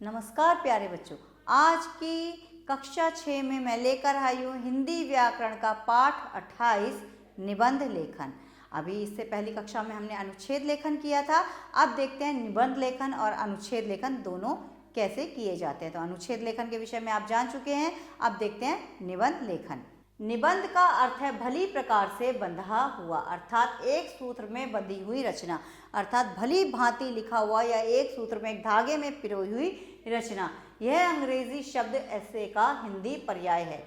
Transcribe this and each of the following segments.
नमस्कार प्यारे बच्चों, आज की कक्षा 6 में मैं लेकर आई हूँ हिंदी व्याकरण का पाठ 28 निबंध लेखन। अभी इससे पहली कक्षा में हमने अनुच्छेद लेखन किया था। अब देखते हैं निबंध लेखन और अनुच्छेद लेखन दोनों कैसे किए जाते हैं। तो अनुच्छेद लेखन के विषय में आप जान चुके हैं, अब देखते हैं निबंध लेखन। निबंध का अर्थ है भली प्रकार से बंधा हुआ, अर्थात एक सूत्र में बंधी हुई रचना, अर्थात भली भांति लिखा हुआ या एक सूत्र में एक धागे में पिरोई हुई रचना। यह अंग्रेजी शब्द ऐसे का हिंदी पर्याय है।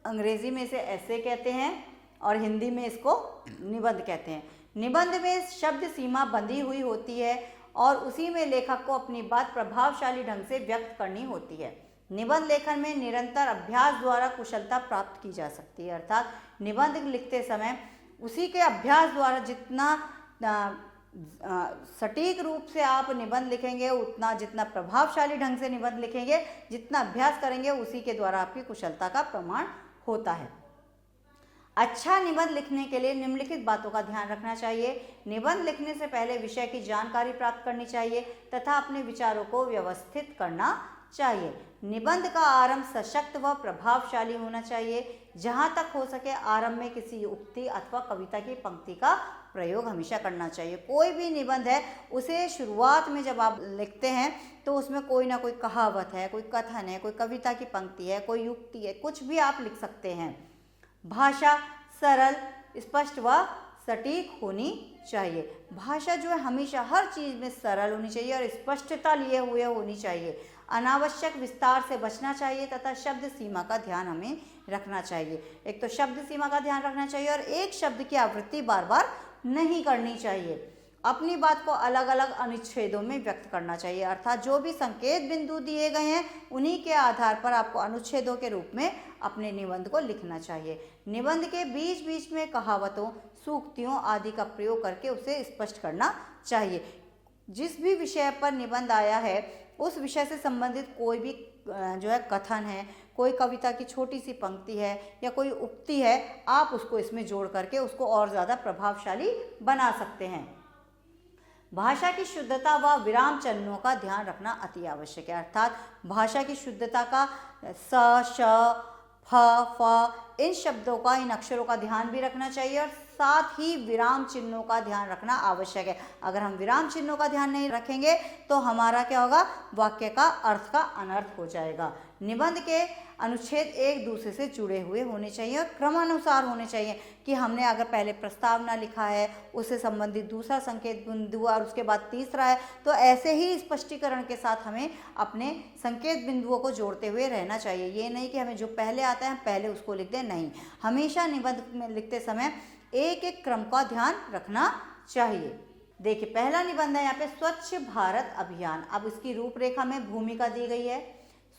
अंग्रेजी में इसे ऐसे कहते हैं और हिंदी में इसको निबंध कहते हैं। निबंध में शब्द सीमा बंधी हुई होती है और उसी में लेखक को अपनी बात प्रभावशाली ढंग से व्यक्त करनी होती है। निबंध लेखन में निरंतर अभ्यास द्वारा कुशलता प्राप्त की जा सकती है, अर्थात निबंध लिखते समय उसी के अभ्यास द्वारा जितना सटीक रूप से आप निबंध लिखेंगे, उतना जितना प्रभावशाली ढंग से निबंध लिखेंगे, जितना अभ्यास करेंगे, उसी के द्वारा आपकी कुशलता का प्रमाण होता है। अच्छा निबंध लिखने के लिए निम्नलिखित बातों का ध्यान रखना चाहिए। निबंध लिखने से पहले विषय की जानकारी प्राप्त करनी चाहिए तथा अपने विचारों को व्यवस्थित करना चाहिए। निबंध का आरंभ सशक्त व प्रभावशाली होना चाहिए। जहाँ तक हो सके आरंभ में किसी उक्ति अथवा कविता की पंक्ति का प्रयोग हमेशा करना चाहिए। कोई भी निबंध है उसे शुरुआत में जब आप लिखते हैं तो उसमें कोई ना कोई कहावत है, कोई कथन है, कोई कविता की पंक्ति है, कोई युक्ति है, कुछ भी आप लिख सकते हैं। भाषा सरल, स्पष्ट व सटीक होनी चाहिए। भाषा जो है हमेशा हर चीज़ में सरल होनी चाहिए और स्पष्टता लिए हुए होनी चाहिए। अनावश्यक विस्तार से बचना चाहिए तथा शब्द सीमा का ध्यान हमें रखना चाहिए। एक तो शब्द सीमा का ध्यान रखना चाहिए और एक शब्द की आवृत्ति बार बार नहीं करनी चाहिए। अपनी बात को अलग अलग अनुच्छेदों में व्यक्त करना चाहिए, अर्थात जो भी संकेत बिंदु दिए गए हैं उन्हीं के आधार पर आपको अनुच्छेदों के रूप में अपने निबंध को लिखना चाहिए। निबंध के बीच बीच में कहावतों, सूक्तियों आदि का प्रयोग करके उसे स्पष्ट करना चाहिए। जिस भी विषय पर निबंध आया है उस विषय से संबंधित कोई भी जो है कथन है, कोई कविता की छोटी सी पंक्ति है या कोई उक्ति है, आप उसको इसमें जोड़ करके उसको और ज़्यादा प्रभावशाली बना सकते हैं। भाषा की शुद्धता व विराम चिन्हों का ध्यान रखना अति आवश्यक है, अर्थात भाषा की शुद्धता का स, श, फ, फ इन शब्दों का, इन अक्षरों का ध्यान भी रखना चाहिए और साथ ही विराम चिन्हों का ध्यान रखना आवश्यक है। अगर हम विराम चिन्हों का ध्यान नहीं रखेंगे तो हमारा क्या होगा, वाक्य का अर्थ का अनर्थ हो जाएगा। निबंध के अनुच्छेद एक दूसरे से जुड़े हुए होने चाहिए और क्रमानुसार होने चाहिए कि हमने अगर पहले प्रस्तावना लिखा है, उससे संबंधित दूसरा संकेत बिंदु और उसके बाद तीसरा है, तो ऐसे ही स्पष्टीकरण के साथ हमें अपने संकेत बिंदुओं को जोड़ते हुए रहना चाहिए। ये नहीं कि हमें जो पहले आता है पहले उसको लिख दें, नहीं, हमेशा निबंध में लिखते समय एक एक क्रम का ध्यान रखना चाहिए। देखिए पहला निबंध है यहाँ पे स्वच्छ भारत अभियान। अब इसकी रूपरेखा में भूमिका दी गई है,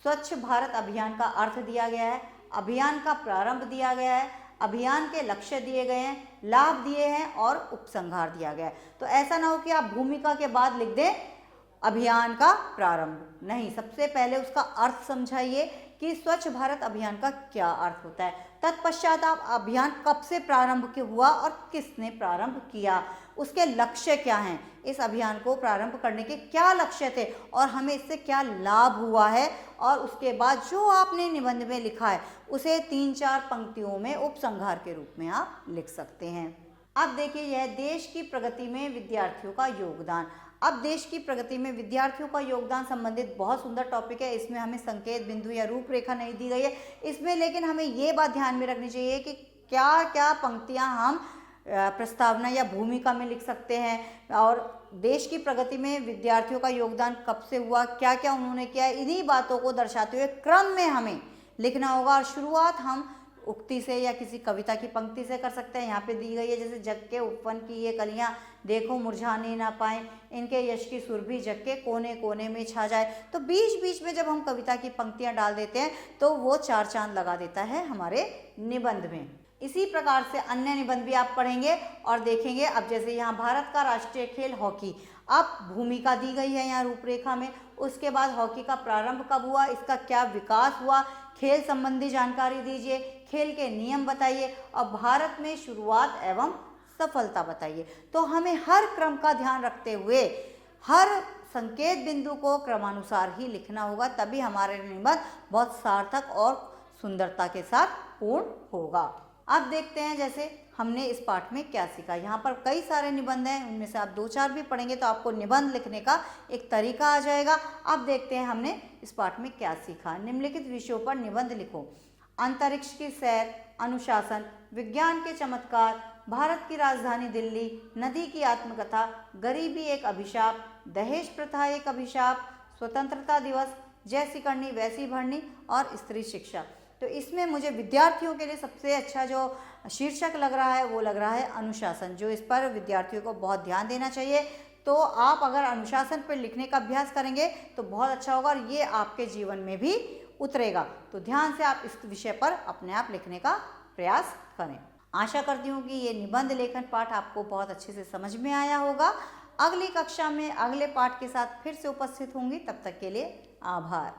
स्वच्छ भारत अभियान का अर्थ दिया गया है, अभियान का प्रारंभ दिया गया है, अभियान के लक्ष्य दिए गए हैं, लाभ दिए हैं और उपसंहार दिया गया है। तो ऐसा ना हो कि आप भूमिका के बाद लिख दें अभियान का प्रारंभ, नहीं, सबसे पहले उसका अर्थ समझाइए कि स्वच्छ भारत अभियान का क्या अर्थ होता है। तत्पश्चात आप अभियान कब से प्रारंभ हुआ और किसने प्रारंभ किया, उसके लक्ष्य क्या हैं, इस अभियान को प्रारंभ करने के क्या लक्ष्य थे और हमें इससे क्या लाभ हुआ है, और उसके बाद जो आपने निबंध में लिखा है उसे 3-4 पंक्तियों में उपसंहार के रूप में आप लिख सकते हैं। अब देखिए यह देश की प्रगति में विद्यार्थियों का योगदान। अब देश की प्रगति में विद्यार्थियों का योगदान संबंधित बहुत सुंदर टॉपिक है। इसमें हमें संकेत बिंदु या रूपरेखा नहीं दी गई है इसमें, लेकिन हमें ये बात ध्यान में रखनी चाहिए कि क्या क्या पंक्तियां हम प्रस्तावना या भूमिका में लिख सकते हैं और देश की प्रगति में विद्यार्थियों का योगदान कब से हुआ, क्या क्या उन्होंने किया, इन्हीं बातों को दर्शाते हुए क्रम में हमें लिखना होगा। और शुरुआत हम उक्ति से या किसी कविता की पंक्ति से कर सकते हैं। यहाँ पे दी गई है जैसे जग के उपवन की ये कलियां देखो मुरझाने ना पाए, इनके यश की सुरभि जग के कोने कोने में छा जाए। तो बीच बीच में जब हम कविता की पंक्तियां डाल देते हैं तो वो 4 चांद लगा देता है हमारे निबंध में। इसी प्रकार से अन्य निबंध भी आप पढ़ेंगे और देखेंगे। अब जैसे यहाँ भारत का राष्ट्रीय खेल हॉकी, अब भूमिका दी गई है यहाँ रूपरेखा में, उसके बाद हॉकी का प्रारंभ कब हुआ, इसका क्या विकास हुआ, खेल संबंधी जानकारी दीजिए, खेल के नियम बताइए और भारत में शुरुआत एवं सफलता बताइए। तो हमें हर क्रम का ध्यान रखते हुए हर संकेत बिंदु को क्रमानुसार ही लिखना होगा, तभी हमारा निबंध बहुत सार्थक और सुंदरता के साथ पूर्ण होगा। अब देखते हैं जैसे हमने इस पाठ में क्या सीखा। यहाँ पर कई सारे निबंध हैं, उनमें से आप 2-4 भी पढ़ेंगे तो आपको निबंध लिखने का एक तरीका आ जाएगा। अब देखते हैं हमने इस पाठ में क्या सीखा। निम्नलिखित विषयों पर निबंध लिखो। अंतरिक्ष की सैर, अनुशासन, विज्ञान के चमत्कार, भारत की राजधानी दिल्ली, नदी की आत्मकथा, गरीबी एक अभिशाप, दहेज प्रथा एक अभिशाप, स्वतंत्रता दिवस, जैसी करनी वैसी भरनी और स्त्री शिक्षा। तो इसमें मुझे विद्यार्थियों के लिए सबसे अच्छा जो शीर्षक लग रहा है वो लग रहा है अनुशासन, जो इस पर विद्यार्थियों को बहुत ध्यान देना चाहिए। तो आप अगर अनुशासन पर लिखने का अभ्यास करेंगे तो बहुत अच्छा होगा और ये आपके जीवन में भी उतरेगा। तो ध्यान से आप इस विषय पर अपने आप लिखने का प्रयास करें। आशा करती हूँ कि ये निबंध लेखन पाठ आपको बहुत अच्छे से समझ में आया होगा। अगली कक्षा में अगले पाठ के साथ फिर से उपस्थित होंगी, तब तक के लिए आभार।